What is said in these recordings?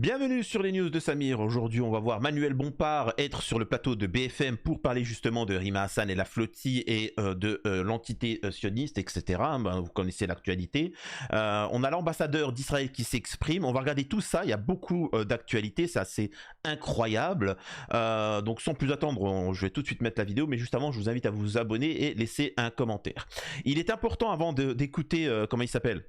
Bienvenue sur les news de Samir. Aujourd'hui, on va voir Manuel Bompard être sur le plateau de BFM pour parler justement de Rima Hassan et la flottille et de l'entité sioniste, etc. Ben, vous connaissez l'actualité. On a l'ambassadeur d'Israël qui s'exprime. On va regarder tout ça. Il y a beaucoup d'actualités. C'est assez incroyable. Donc, sans plus attendre, je vais tout de suite mettre la vidéo. Mais juste avant, je vous invite à vous abonner et laisser un commentaire. Il est important, avant d'écouter, comment il s'appelle ?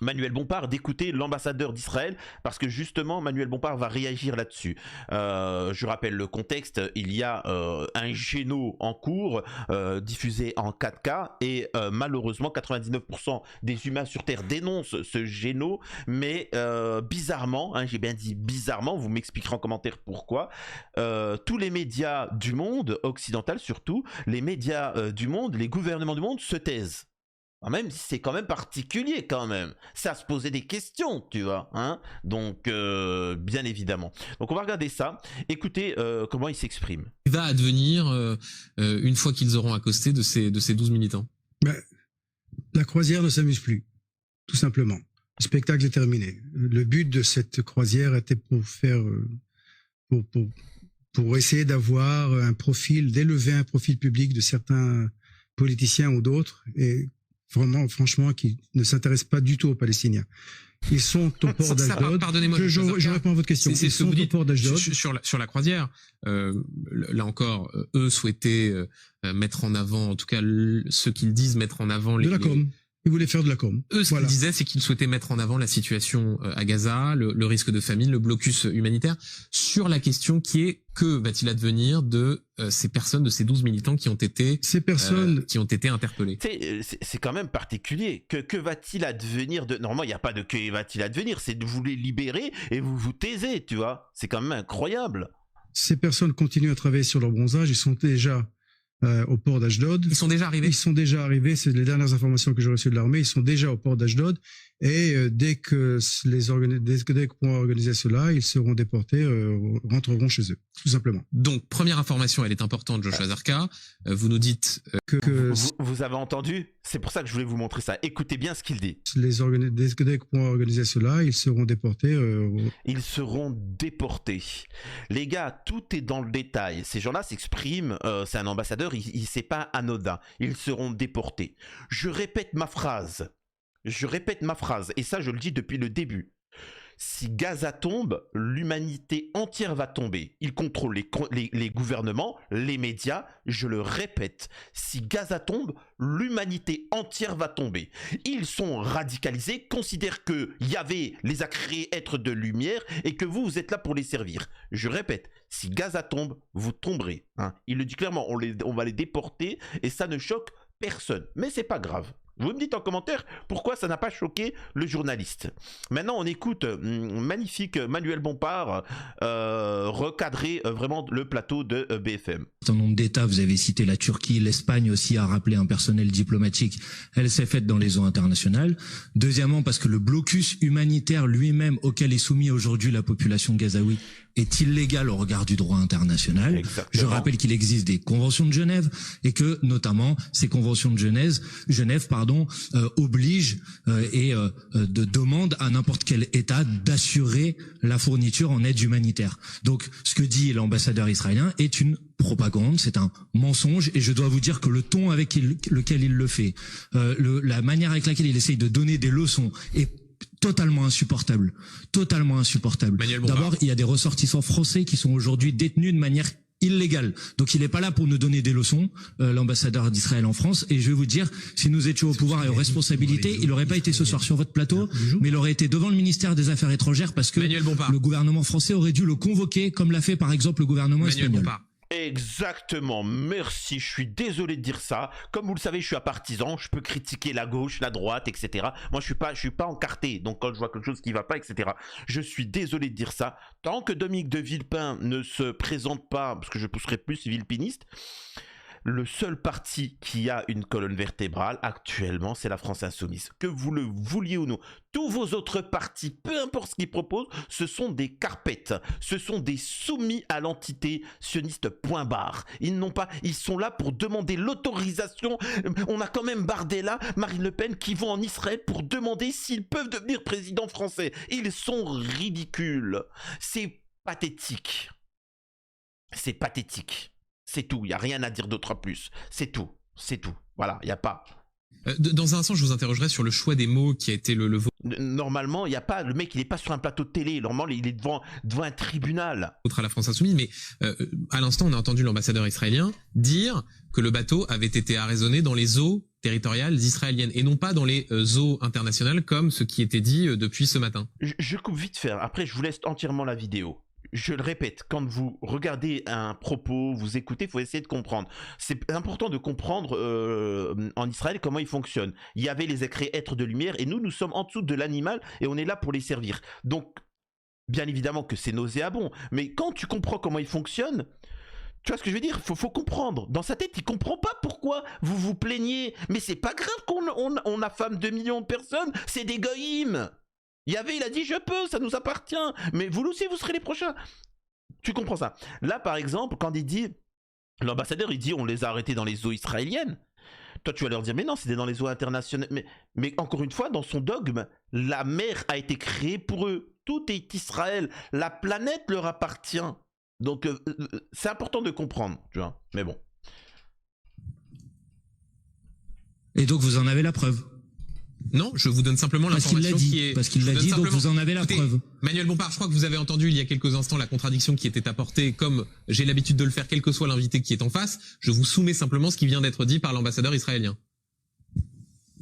Manuel Bompard, d'écouter l'ambassadeur d'Israël parce que justement Manuel Bompard va réagir là-dessus. Je rappelle le contexte, il y a un géno en cours diffusé en 4K et malheureusement 99% des humains sur Terre dénoncent ce géno, mais bizarrement, hein, j'ai bien dit bizarrement, vous m'expliquerez en commentaire pourquoi, tous les médias du monde, occidental surtout, les médias du monde, les gouvernements du monde se taisent. Même si c'est quand même particulier quand même, ça se posait des questions, tu vois, hein. Donc bien évidemment. Donc on va regarder ça, écoutez comment il s'exprime. Il va advenir une fois qu'ils auront accosté de ces 12 militants. La croisière ne s'amuse plus, tout simplement. Le spectacle est terminé. Le but de cette croisière était pour faire, pour essayer d'avoir un profil, d'élever un profil public de certains politiciens ou d'autres, et vraiment, franchement, qui ne s'intéressent pas du tout aux Palestiniens. Ils sont au port d'Ashdod. Pardonnez-moi, je réponds à votre question. Ils sont au port d'Ashdod. Sur la croisière, là encore, eux souhaitaient mettre en avant, en tout cas, ceux qu'ils disent mettre en avant de la com. Ils voulaient faire de la com. Eux, ce qu'ils disaient, c'est qu'ils souhaitaient mettre en avant la situation à Gaza, le risque de famine, le blocus humanitaire, sur la question qui est que va-t-il advenir de ces personnes, de ces 12 militants qui ont été interpellés. C'est quand même particulier. Que va-t-il advenir de... Normalement, il n'y a pas de que va-t-il advenir, c'est de vous les libérer et vous vous taisez, tu vois. C'est quand même incroyable. Ces personnes continuent à travailler sur leur bronzage, ils sont déjà au port d'Ashdod. Ils sont déjà arrivés. Ils sont déjà arrivés. C'est les dernières informations que j'ai reçues de l'armée. Ils sont déjà au port d'Ashdod. Et dès qu'on pourra organiser cela, ils seront déportés, rentreront chez eux, tout simplement. Donc, première information, elle est importante, Joshua Zarka. Vous nous dites que vous avez entendu. C'est pour ça que je voulais vous montrer ça. Écoutez bien ce qu'il dit. Dès qu'on pourra organiser cela, ils seront déportés. Ils seront déportés. Les gars, tout est dans le détail. Ces gens-là s'expriment. C'est un ambassadeur. C'est pas anodin. Ils seront déportés. Je répète ma phrase. Et ça je le dis depuis le début. Si Gaza tombe, l'humanité entière va tomber. Ils contrôlent les gouvernements, les médias, je le répète. Si Gaza tombe, l'humanité entière va tomber. Ils sont radicalisés, considèrent que Yahvé les a créés être de lumière et que vous êtes là pour les servir. Je répète, si Gaza tombe, vous tomberez. Hein. Il le dit clairement, on va les déporter et ça ne choque personne. Mais c'est pas grave. Vous me dites en commentaire pourquoi ça n'a pas choqué le journaliste. Maintenant, on écoute magnifique Manuel Bompard recadrer vraiment le plateau de BFM. Un nombre d'États, vous avez cité la Turquie, l'Espagne aussi a rappelé un personnel diplomatique. Elle s'est faite dans les eaux internationales. Deuxièmement, parce que le blocus humanitaire lui-même auquel est soumis aujourd'hui la population gazaoui est illégal au regard du droit international. Exactement. Je rappelle qu'il existe des conventions de Genève et que notamment ces conventions de Genève obligent et demandent à n'importe quel État d'assurer la fourniture en aide humanitaire. Donc ce que dit l'ambassadeur israélien est une propagande, c'est un mensonge et je dois vous dire que le ton avec lequel il le fait, la manière avec laquelle il essaye de donner des leçons est totalement insupportable. D'abord, il y a des ressortissants français qui sont aujourd'hui détenus de manière illégale. Donc il n'est pas là pour nous donner des leçons, l'ambassadeur d'Israël en France. Et je vais vous dire, si nous étions au pouvoir et aux responsabilités, il n'aurait pas été ce soir sur votre plateau, mais il aurait été devant le ministère des Affaires étrangères parce que le gouvernement français aurait dû le convoquer, comme l'a fait par exemple le gouvernement espagnol. Exactement, merci, je suis désolé de dire ça. Comme vous le savez, je suis un partisan, je peux critiquer la gauche, la droite, etc. Moi, je suis pas encarté, donc quand je vois quelque chose qui va pas, etc. Je suis désolé de dire ça. Tant que Dominique de Villepin ne se présente pas, parce que je pousserai plus villepiniste, le seul parti qui a une colonne vertébrale actuellement, c'est la France Insoumise. Que vous le vouliez ou non. Tous vos autres partis, peu importe ce qu'ils proposent, ce sont des carpettes. Ce sont des soumis à l'entité sioniste, point barre. Ils sont là pour demander l'autorisation. On a quand même Bardella, Marine Le Pen qui vont en Israël pour demander s'ils peuvent devenir président français. Ils sont ridicules. C'est pathétique. C'est pathétique. C'est tout. Il n'y a rien à dire d'autre plus. C'est tout. C'est tout. Voilà, il n'y a pas. Dans un sens, je vous interrogerai sur le choix des mots qui a été le Normalement, il n'y a pas. Le mec, il n'est pas sur un plateau de télé. Normalement, il est devant un tribunal. Vôtre à la France Insoumise, mais à l'instant, on a entendu l'ambassadeur israélien dire que le bateau avait été arraisonné dans les eaux territoriales israéliennes et non pas dans les eaux internationales comme ce qui était dit depuis ce matin. Je coupe vite fait. Après, je vous laisse entièrement la vidéo. Je le répète, quand vous regardez un propos, vous écoutez, il faut essayer de comprendre. C'est important de comprendre en Israël comment il fonctionne. Il y avait les écrits êtres de lumière et nous sommes en dessous de l'animal et on est là pour les servir. Donc, bien évidemment que c'est nauséabond, mais quand tu comprends comment il fonctionne, tu vois ce que je veux dire ? Faut comprendre. Dans sa tête, il comprend pas pourquoi vous vous plaignez. Mais c'est pas grave qu'on affame 2 millions de personnes, c'est des goïms. Il a dit je peux, ça nous appartient, mais vous aussi vous serez les prochains. Tu comprends ça? Là par exemple, quand il dit, l'ambassadeur il dit on les a arrêtés dans les eaux israéliennes, toi tu vas leur dire mais non c'était dans les eaux internationales, mais encore une fois dans son dogme, la mer a été créée pour eux, tout est Israël, la planète leur appartient, donc c'est important de comprendre, tu vois, mais bon. Et donc vous en avez la preuve? Non, je vous donne simplement l'information qui est... Parce qu'il l'a dit, donc vous en avez la preuve. Manuel Bompard, je crois que vous avez entendu il y a quelques instants la contradiction qui était apportée, comme j'ai l'habitude de le faire, quel que soit l'invité qui est en face. Je vous soumets simplement ce qui vient d'être dit par l'ambassadeur israélien.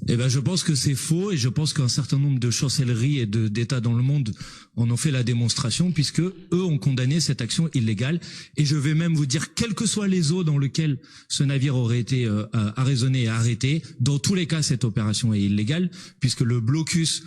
Eh ben, je pense que c'est faux et je pense qu'un certain nombre de chancelleries et d'États dans le monde en ont fait la démonstration puisque eux ont condamné cette action illégale. Et je vais même vous dire, quelles que soient les eaux dans lesquelles ce navire aurait été arraisonné et arrêté, dans tous les cas, cette opération est illégale puisque le blocus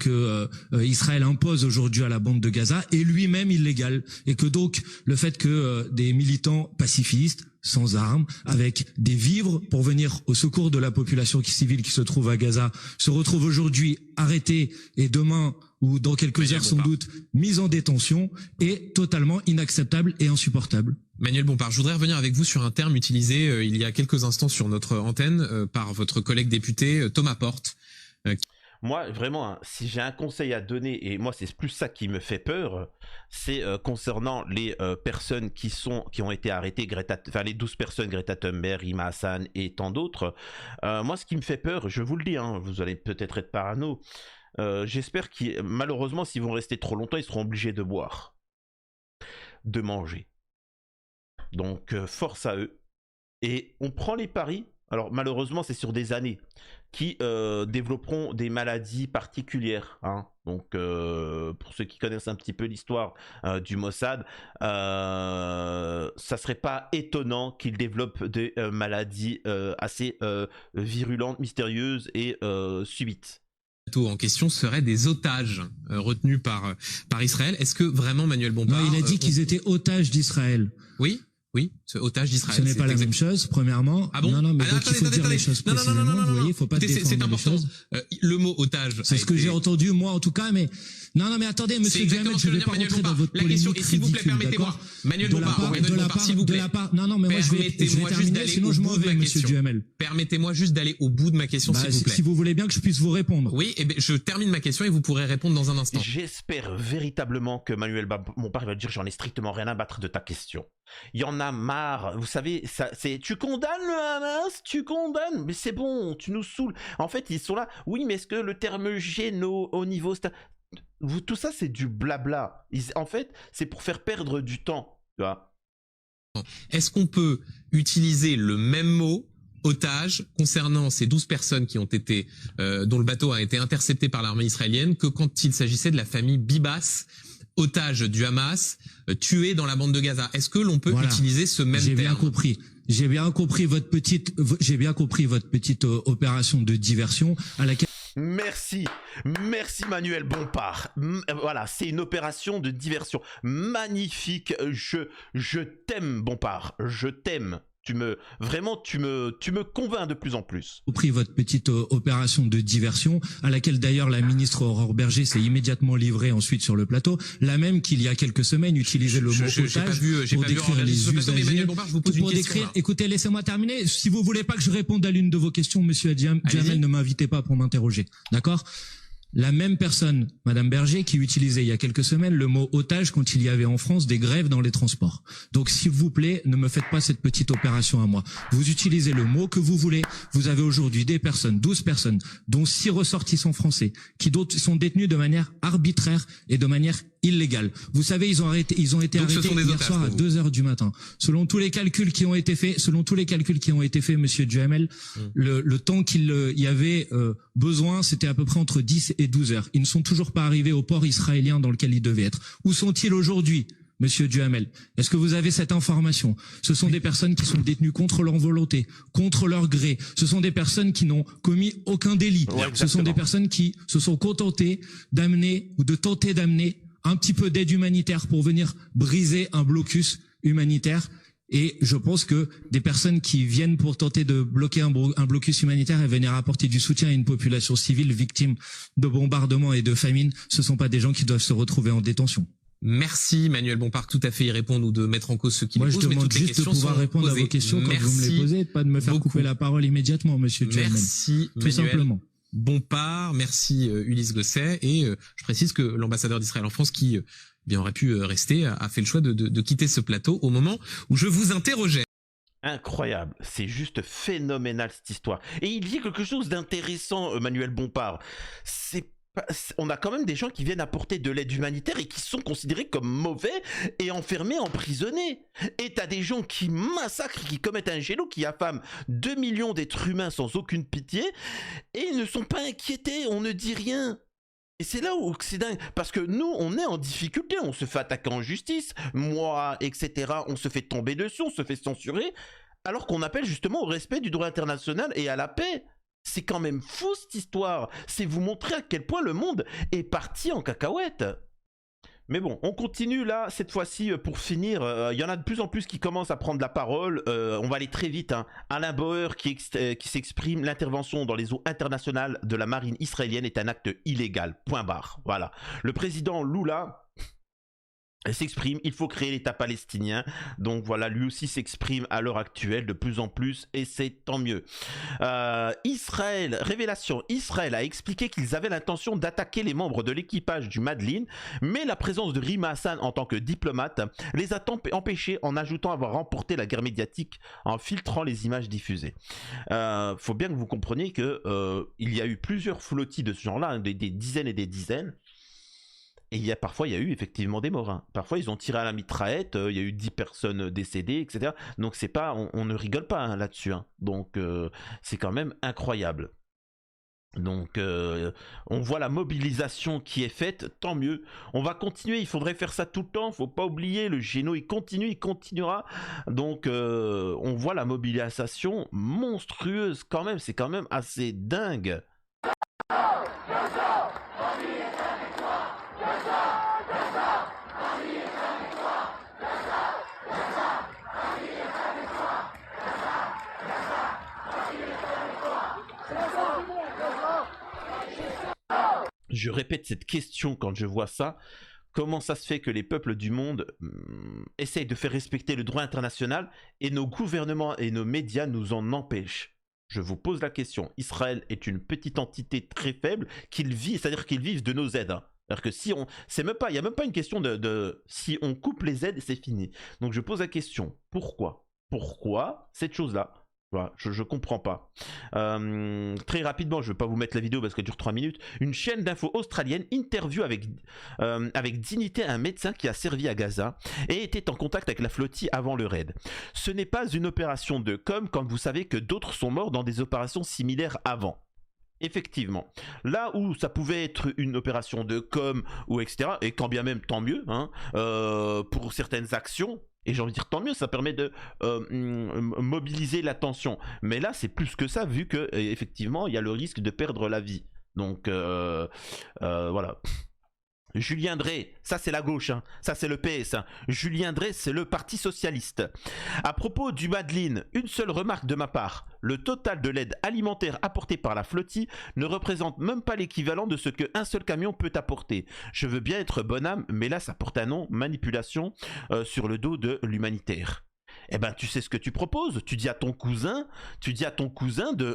que Israël impose aujourd'hui à la bande de Gaza est lui-même illégal et que donc le fait que des militants pacifistes sans armes, avec des vivres pour venir au secours de la population civile qui se trouve à Gaza, se retrouvent aujourd'hui arrêtés et demain ou dans quelques heures sans doute mis en détention est totalement inacceptable et insupportable. Manuel Bompard, je voudrais revenir avec vous sur un terme utilisé il y a quelques instants sur notre antenne par votre collègue député Thomas Porte. Moi, vraiment, hein, si j'ai un conseil à donner, et moi c'est plus ça qui me fait peur, c'est concernant les personnes qui ont été arrêtées, les 12 personnes, Greta Thunberg, Rima Hassan et tant d'autres. Moi, ce qui me fait peur, je vous le dis, hein, vous allez peut-être être parano, j'espère que malheureusement, s'ils vont rester trop longtemps, ils seront obligés de boire, de manger. Donc, force à eux. Et on prend les paris. Alors malheureusement c'est sur des années qui développeront des maladies particulières, hein. Donc pour ceux qui connaissent un petit peu l'histoire du Mossad, ça serait pas étonnant qu'ils développent des maladies assez virulentes, mystérieuses et subites. En question seraient des otages retenus par Israël. Est-ce que vraiment Manuel Bompard... Non, il a dit qu'ils étaient otages d'Israël. Oui, ce otage d'Israël. Ce n'est pas la même chose, premièrement. Ah bon? Non, mais donc il faut dire les choses précisément. Vous voyez, il faut pas déformer c'est important. les choses. Le mot otage. C'est ce que j'ai entendu, moi, en tout cas, mais... Non, mais attendez, monsieur Duhamel, je ne vais pas rentrer dans votre polémique ridicule, s'il vous plaît, permettez-moi. Manuel Bompard, s'il vous plaît. Non, mais moi, je vais terminer, sinon je m'en vais, monsieur Duhamel. Permettez-moi juste d'aller au bout de ma question, s'il vous plaît. Si vous voulez bien que je puisse vous répondre. Oui, eh bien, je termine ma question et vous pourrez répondre dans un instant. J'espère véritablement que Manuel Bompard va dire j'en ai strictement rien à battre de ta question. Il y en a marre, vous savez, tu condamnes le Hamas, tu condamnes, mais c'est bon, tu nous saoules. En fait, ils sont là, oui, mais est-ce que le terme au niveau, tout ça c'est du blabla. En fait, c'est pour faire perdre du temps, tu vois. Est-ce qu'on peut utiliser le même mot otage concernant ces 12 personnes qui ont été, dont le bateau a été intercepté par l'armée israélienne, que quand il s'agissait de la famille Bibas, otage du Hamas, tué dans la bande de Gaza? Est-ce que l'on peut utiliser ce même terme? J'ai bien compris votre petite opération de diversion à laquelle... Merci Manuel Bompard. Voilà, c'est une opération de diversion magnifique. Je t'aime Bompard, je t'aime. Vraiment, tu me convaincs de plus en plus. Pris votre petite opération de diversion, à laquelle d'ailleurs la ministre Aurore Berger s'est immédiatement livrée ensuite sur le plateau, la même qu'il y a quelques semaines utilisait le mot otage pour décrire les usagers. Pour décrire, écoutez, laissez-moi terminer. Si vous voulez pas que je réponde à l'une de vos questions, monsieur Duhamel, ne m'invitez pas pour m'interroger. D'accord? La même personne, Madame Berger, qui utilisait il y a quelques semaines le mot otage quand il y avait en France des grèves dans les transports. Donc, s'il vous plaît, ne me faites pas cette petite opération à moi. Vous utilisez le mot que vous voulez. Vous avez aujourd'hui des personnes, 12 personnes, dont 6 ressortissants français, qui sont détenus de manière arbitraire et de manière illégale. Vous savez, ils ont été arrêtés hier soir à 2h du matin. Selon tous les calculs qui ont été faits, monsieur Duhamel, le temps qu'il y avait besoin, c'était à peu près entre 10 et 12 heures. Ils ne sont toujours pas arrivés au port israélien dans lequel ils devaient être. Où sont-ils aujourd'hui, monsieur Duhamel? Est-ce que vous avez cette information? Ce sont des personnes qui sont détenues contre leur volonté, contre leur gré. Ce sont des personnes qui n'ont commis aucun délit. Ouais, ce sont des personnes qui se sont contentées d'amener ou de tenter d'amener un petit peu d'aide humanitaire pour venir briser un blocus humanitaire. Et je pense que des personnes qui viennent pour tenter de bloquer un blocus humanitaire et venir apporter du soutien à une population civile victime de bombardements et de famine, ce sont pas des gens qui doivent se retrouver en détention. Merci Manuel Bompard, tout à fait y répondre ou de mettre en cause ceux qui les posent. Moi je demande juste de pouvoir répondre à vos questions quand vous me les posez, pas de me faire couper la parole immédiatement, monsieur Duhamel. Merci tout simplement. Bompard, merci Ulysse Gosset, et je précise que l'ambassadeur d'Israël en France qui bien aurait pu rester a fait le choix de quitter ce plateau au moment où je vous interrogeais. Incroyable, c'est juste phénoménal cette histoire. Et il dit quelque chose d'intéressant, Manuel Bompard. On a quand même des gens qui viennent apporter de l'aide humanitaire et qui sont considérés comme mauvais et enfermés, emprisonnés. Et t'as des gens qui massacrent, qui commettent un génocide, qui affament 2 millions d'êtres humains sans aucune pitié, et ils ne sont pas inquiétés, on ne dit rien. Et c'est là où c'est dingue, parce que nous, on est en difficulté, on se fait attaquer en justice, moi, etc., on se fait tomber dessus, on se fait censurer, alors qu'on appelle justement au respect du droit international et à la paix. C'est quand même fou cette histoire, c'est vous montrer à quel point le monde est parti en cacahuète. Mais bon, on continue là, cette fois-ci, pour finir, il y en a de plus en plus qui commencent à prendre la parole, on va aller très vite, hein. Alain Bauer qui s'exprime, l'intervention dans les eaux internationales de la marine israélienne est un acte illégal, point barre, voilà. Le président Lula s'exprime, il faut créer l'État palestinien, donc voilà, lui aussi s'exprime à l'heure actuelle de plus en plus, et c'est tant mieux. Israël, révélation, Israël a expliqué qu'ils avaient l'intention d'attaquer les membres de l'équipage du Madeleine, mais la présence de Rima Hassan en tant que diplomate les a empêchés, en ajoutant avoir remporté la guerre médiatique en filtrant les images diffusées. Faut bien que vous compreniez que il y a eu plusieurs flottilles de ce genre-là, hein, des dizaines et des dizaines. Et parfois, il y a eu effectivement des morts. Hein. Parfois, ils ont tiré à la mitraillette, il y a eu 10 personnes décédées, etc. Donc, c'est pas, on ne rigole pas hein, là-dessus. Hein. Donc, c'est quand même incroyable. Donc, on voit la mobilisation qui est faite, tant mieux. On va continuer, il faudrait faire ça tout le temps, faut pas oublier, le géno, il continue, il continuera. Donc, on voit la mobilisation monstrueuse quand même, c'est quand même assez dingue. Je répète cette question quand je vois ça. Comment ça se fait que les peuples du monde essayent de faire respecter le droit international et nos gouvernements et nos médias nous en empêchent? Je vous pose la question. Israël est une petite entité très faible c'est-à-dire qu'ils vivent de nos aides. Hein. C'est-à-dire que si on, c'est même pas, il y a même pas une question si on coupe les aides, c'est fini. Donc je pose la question. Pourquoi cette chose-là? Voilà, je comprends pas. Très rapidement, je vais pas vous mettre la vidéo parce qu'elle dure 3 minutes. Une chaîne d'infos australienne interview avec dignité un médecin qui a servi à Gaza et était en contact avec la flottille avant le raid. Ce n'est pas une opération de com quand vous savez que d'autres sont morts dans des opérations similaires avant. Effectivement, là où ça pouvait être une opération de com ou etc. et quand bien même tant mieux hein, pour certaines actions. Et j'ai envie de dire tant mieux, ça permet de mobiliser l'attention. Mais là, c'est plus que ça, vu que effectivement, il y a le risque de perdre la vie. Donc voilà. Julien Drey, ça c'est la gauche, hein. Ça c'est le PS. Hein. Julien Drey, c'est le Parti Socialiste. À propos du Madeline, une seule remarque de ma part. Le total de l'aide alimentaire apportée par la flottille ne représente même pas l'équivalent de ce qu'un seul camion peut apporter. Je veux bien être bonhomme, mais là ça porte un nom, manipulation sur le dos de l'humanitaire. Eh ben, tu sais ce que tu proposes. Tu dis à ton cousin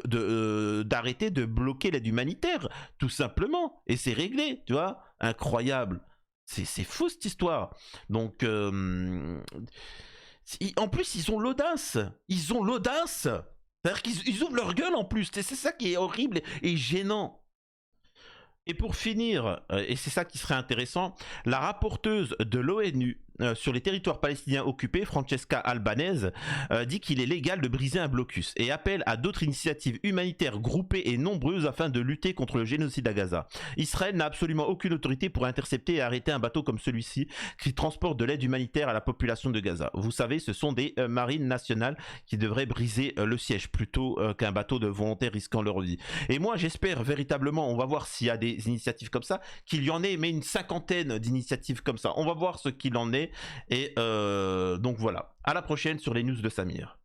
d'arrêter de bloquer l'aide humanitaire, tout simplement. Et c'est réglé, tu vois. Incroyable. C'est fou cette histoire. Donc, en plus, ils ont l'audace. Ils ont l'audace. C'est-à-dire qu'ils ouvrent leur gueule en plus. C'est ça qui est horrible et gênant. Et pour finir, et c'est ça qui serait intéressant, la rapporteuse de l'ONU sur les territoires palestiniens occupés, Francesca Albanese, dit qu'il est légal de briser un blocus et appelle à d'autres initiatives humanitaires groupées et nombreuses afin de lutter contre le génocide à Gaza. Israël n'a absolument aucune autorité pour intercepter et arrêter un bateau comme celui-ci qui transporte de l'aide humanitaire à la population de Gaza. Vous savez, ce sont des marines nationales qui devraient briser le siège plutôt qu'un bateau de volontaires risquant leur vie. Et moi, j'espère véritablement, on va voir s'il y a des initiatives comme ça, qu'il y en ait, mais une 50aine d'initiatives comme ça. On va voir ce qu'il en est. Et donc voilà. À la prochaine sur les news de Samir.